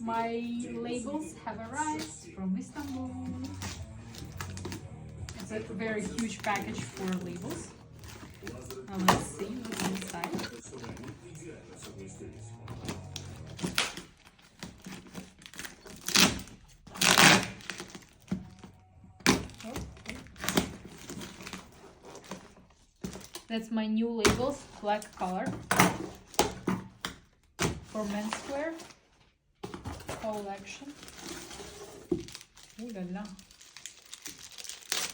My labels have arrived from Istanbul. It's a very huge package for labels. Now let's see what's inside. That's my new labels, black color, for menswear collection. Ooh la la.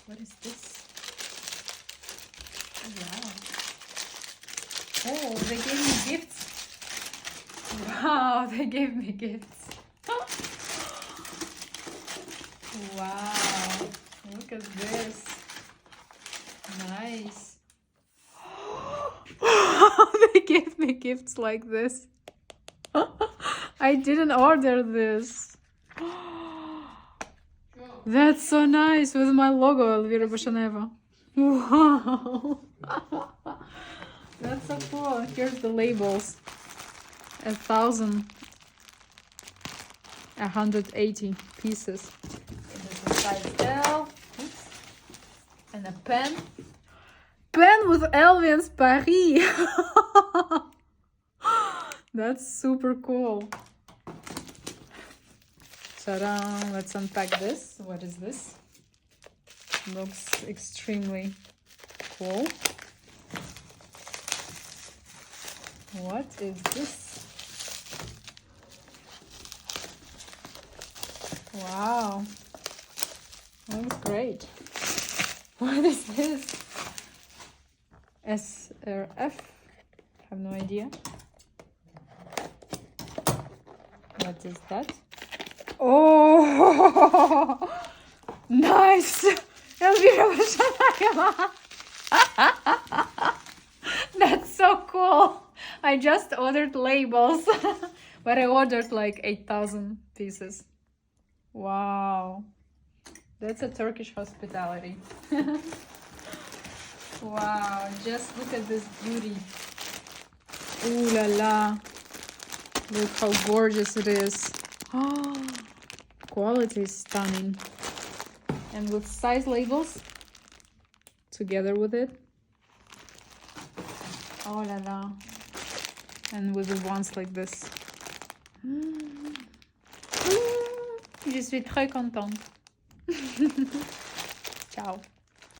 What is this? Wow. Oh, they gave me gifts. Wow, they gave me gifts. Wow, look at this. Nice. They gave me gifts like this. I didn't order this. That's so nice, with my logo, Elvira Bashaneva. Wow. That's so cool. Here's the labels. 1,180 pieces. There's a size L. Oops. And a pen. Pen with ELVIENSE Paris. That's super cool. Ta-da! Let's unpack this. What is this? Looks extremely cool. What is this? Wow. Looks great. What is this? SRF? Have no idea. What is that? Oh, nice! Elvira Bashaneva. That's so cool. I just ordered labels, but I ordered like 8,000 pieces. Wow, that's a Turkish hospitality. Wow, just look at this beauty. Ooh la la. Look how gorgeous it is. Oh, quality is stunning. And with size labels together with it. Oh la la. And with the ones like this. Je suis très contente. Ciao.